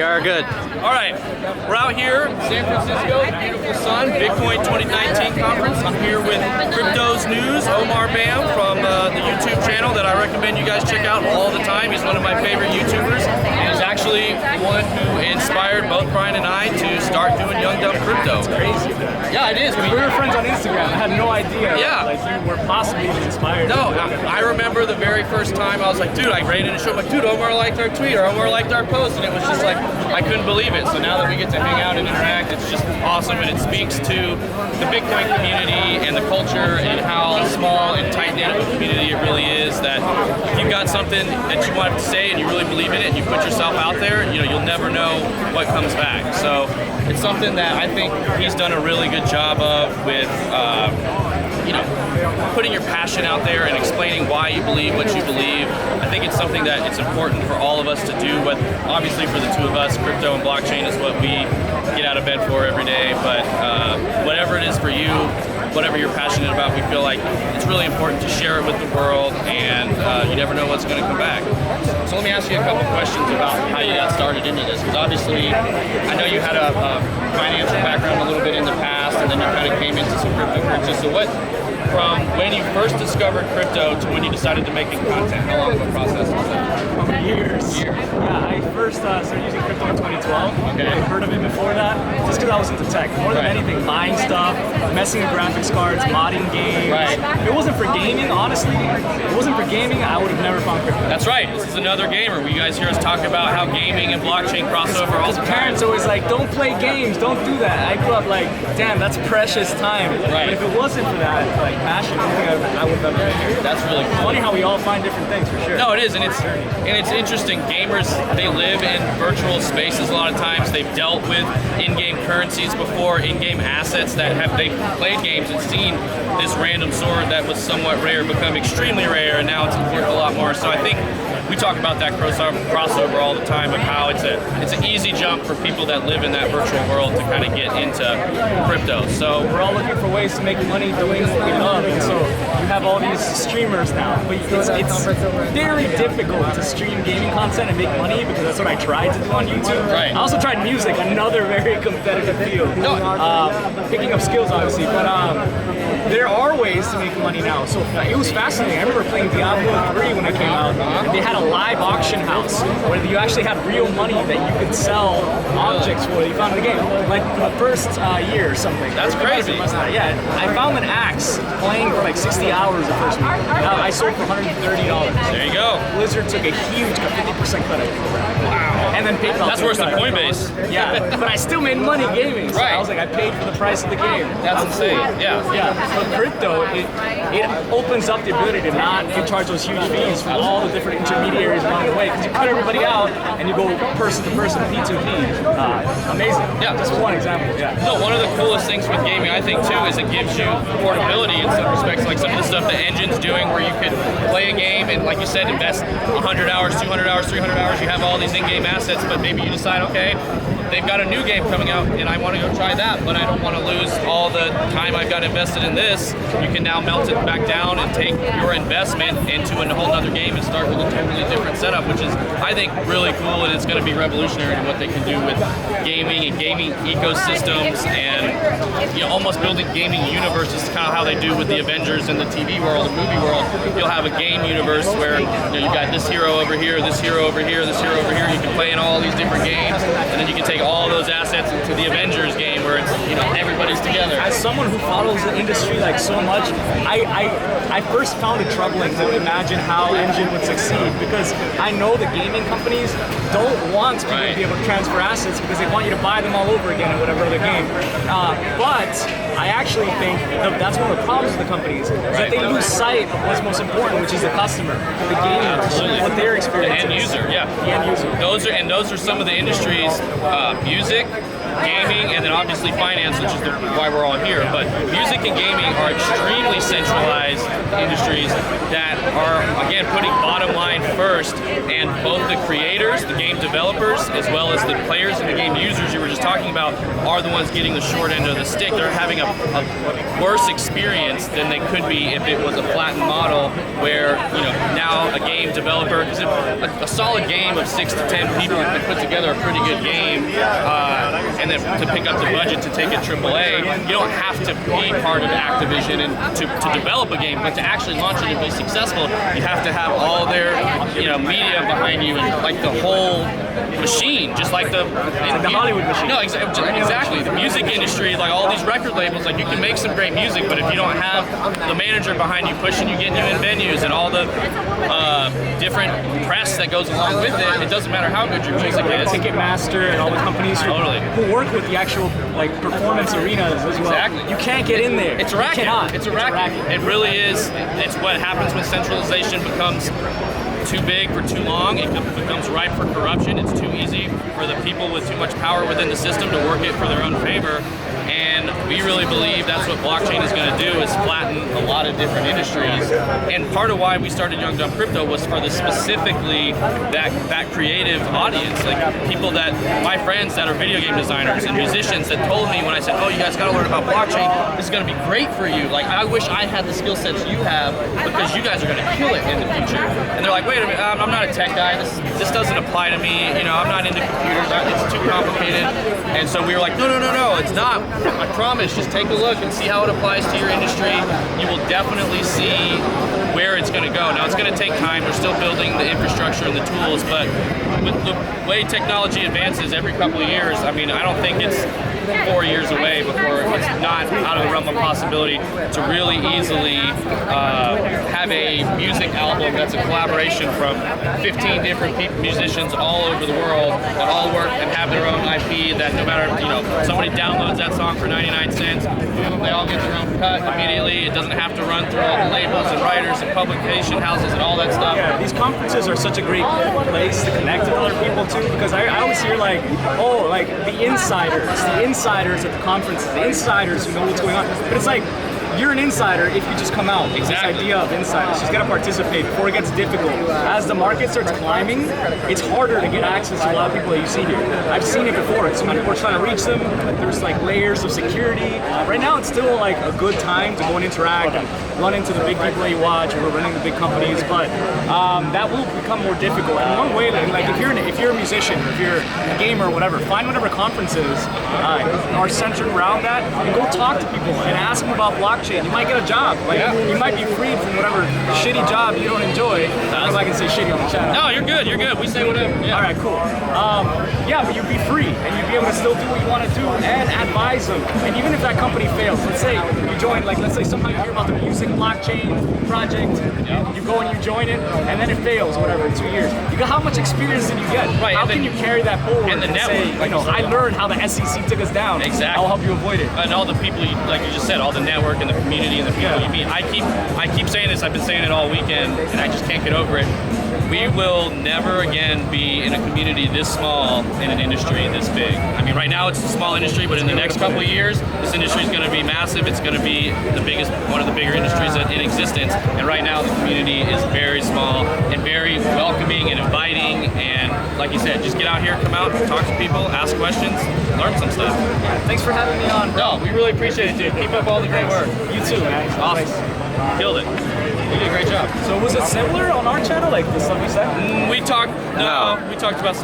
are good. All right, we're out here, San Francisco, beautiful sun, Bitcoin 2019 conference. I'm here with Crypt0sNews, Omar Bam from the YouTube channel that I recommend you guys check out all the time. He's one of my favorite YouTubers, and he's actually one who inspired both Brian and I to start doing Young Dumb Crypto. It's crazy. Yeah, it is. We were friends on Instagram. I had no idea. Yeah. Like you were possibly inspired. No, I remember the very first time I was like, dude, I rated a show. I'm like, dude, Omar liked our tweet or Omar liked our post, and it was just like, I couldn't believe it. So now that we get to hang out and interact, it's just awesome, and it speaks to the Bitcoin community and the culture and how small and tight-knit of a community it really is. That if you've got something that you want to say and you really believe in it and you put yourself out there, you know, you'll never know what comes back. So it's something that I think he's done a really good job of with, you know, putting your passion out there and explaining why you believe what you believe. I think it's something that it's important for all of us to do, but obviously for the two of us, crypto and blockchain is what we get out of bed for every day, but whatever it is for you, whatever you're passionate about, we feel like it's really important to share it with the world, and you never know what's going to come back. So let me ask you a couple questions about how you got started into this, because obviously I know you had a financial background a little bit in the past, and then you kind of came into some cryptocurrency. So what, from when you first discovered crypto to when you decided to make it content, how long of a process was that? Years. Yeah, I first started using crypto in 2012. Okay. I heard of it before that, just because I was into tech. More than anything, buying stuff, messing with graphics cards, modding games. Right. If it wasn't for gaming, honestly, if it wasn't for gaming, I would have never found crypto. That's right. This is another gamer. You guys hear us talk about how gaming and blockchain cross over all the time. Parents always like, don't play games, don't do that. I grew up like, damn, that's precious time. Right. But if it wasn't for that, like passion, I don't think I would have ever been here. That's really cool. Funny how we all find different things, for sure. No, it is, and it's interesting. Gamers, they live in virtual spaces a lot of times. They've dealt with in-game currencies before, in-game assets that they've played games and seen this random sword that was somewhat rare become extremely rare, and now it's worth a lot more. So I think we talk about that crossover all the time of how it's an easy jump for people that live in that virtual world to kind of get into crypto. So we're all looking for ways to make money doing what we love, and so you have all these streamers now. But it's very difficult to stream gaming content and make money, because that's what I tried to do on YouTube. Right. I also tried music, another very competitive field. Picking up skills, obviously, but there are ways to make money now. So it was fascinating. I remember playing Diablo 3 when it came out. They had a live auction house where you actually had real money that you could sell objects for that you found in the game, like the first year or something. That's crazy. Yeah, I found an axe playing for like 60 hours the first week. I sold for $130. there you go. Blizzard took a huge 50% cut of it. Wow. And then PayPal. That's worse than Coinbase. Yeah, but I still made money gaming. So Right. I was like, I paid for the price of the game. That's insane. Yeah. Yeah, but crypto, it opens up the ability to not charge those huge fees from all the different intermediaries along the way, because you cut everybody out and you go person to person, P2P. Amazing. Yeah. Just one example. Yeah. No, one of the coolest things with gaming, I think, too, is it gives you portability in some respects, like some of the stuff the engine's doing, where you could play a game and, like you said, invest 100 hours, 200 hours, 300 hours. You have all these in-game assets, but maybe you decide, okay, they've got a new game coming out and I want to go try that, but I don't want to lose all the time I've got invested in this. You can now melt it back down and take your investment into a whole other game and start with a totally different setup, which is, I think, really cool, and it's going to be revolutionary in what they can do with gaming and gaming ecosystems, and almost building gaming universes, kind of how they do with the Avengers in the TV world, the movie world. You'll have a game universe where you've got this hero over here, this hero over here, this hero over here. You can play in all these different games, and then you can take all those assets into the Avengers game where it's everybody's together. As someone who follows the industry like so much, I first found it troubling to imagine how Engine would succeed, because I know the gaming companies don't want people to be able to transfer assets because they want you to buy them all over again in whatever other game. But I actually think that's one of the problems with the companies, is that they lose sight of what's most important, which is the customer, the gamer, what they're experiencing. The end user, yeah. The end user. Those are some of the industries, music, gaming, and then obviously finance, which is why we're all here. But music and gaming are extremely centralized industries that are, again, putting bottom line first, and both the creators, the game developers, as well as the players and the game users you were just talking about are the ones getting the short end of the stick. They're having a worse experience than they could be if it was a flattened model where, now a game developer, because a solid game of 6 to 10 people can put together a pretty good game, and then to pick up the budget to take it AAA, you don't have to be part of Activision and to develop a game, but to actually launch it and be successful, you have to have all their media behind you and like the whole machine, just like the Hollywood machine. No, exactly. The music industry, like all these record labels, like you can make some great music, but if you don't have the manager behind you pushing you, getting you in venues, and all the different press that goes along with it, it doesn't matter how good your music is. Ticketmaster and all the companies who work with the actual performance arenas as well. Exactly. You can't get in there. It's a racket. It's a racket. It really is. It's what happens when centralization becomes too big for too long. It becomes ripe for corruption. It's too easy for the people with too much power within the system to work it for their own favor. And we really believe that's what blockchain is going to do, is flatten a lot of different industries. And part of why we started Young Dumb Crypto was for specifically that creative audience, like people that, my friends that are video game designers and musicians, that told me when I said, oh, you guys got to learn about blockchain, this is going to be great for you. Like, I wish I had the skill sets you have, because you guys are going to kill it in the future. And they're like, wait a minute, I'm not a tech guy. This doesn't apply to me. I'm not into computers. It's too complicated. And so we were like, no, it's not. I promise, just take a look and see how it applies to your industry. You will definitely see where it's going to go. Now, it's going to take time. We're still building the infrastructure and the tools, but with the way technology advances every couple of years, I don't think it's 4 years away before it's not out of the realm of possibility to really easily have a music album that's a collaboration from 15 different musicians all over the world that all work and have their own IP, that no matter, somebody downloads that song for 99 cents, they all get their own cut immediately. It doesn't have to run through all the labels and writers and publication houses and all that stuff. Yeah, these conferences are such a great place to connect with other people too, because I always hear the insiders at the conferences, the insiders who know what's going on. But it's like, you're an insider if you just come out. Exactly. This idea of insiders, you just gotta participate before it gets difficult. As the market starts climbing, it's harder to get access to a lot of people that you see here. I've seen it before. So many people are trying to reach them. There's layers of security. Right now, it's still a good time to go and interact and run into the big people that you watch. We're running the big companies, but that will become more difficult. And one way, if you're a musician, or if you're a gamer or whatever, find whatever conferences are centered around that, and go talk to people and ask them about blockchain. You might get a job. You might be freed from whatever shitty job you don't enjoy. I don't know if I can say shitty on the channel. No, you're good. We say whatever. Yeah. All right, cool. But you'd be free, and you'd be able to still do what you want to do and advise them. And even if that company fails, let's say you join, let's say somehow you hear about the music blockchain project, you go and you join it, and then it fails, whatever, in 2 years. How much experience did you get? Right. How can you carry that forward and say, I learned how the SEC took us down. Exactly. I'll help you avoid it. And all the people, like you just said, all the network and the community and the people you meet. I keep saying this. I've been saying it all weekend, and I just can't get over it. We will never again be in a community this small in an industry this big. Right now it's a small industry, but in the next couple of years, this industry is going to be massive. It's going to be one of the bigger industries in existence. And right now, the community is very small and very welcoming and inviting. And like you said, just get out here, come out, talk to people, ask questions, learn some stuff. Thanks for having me on, bro. No, we really appreciate it, dude. Keep up all the great work. You too, man. Awesome. Killed it. You did a great job. So was it similar on our channel, the stuff you said? We talked about some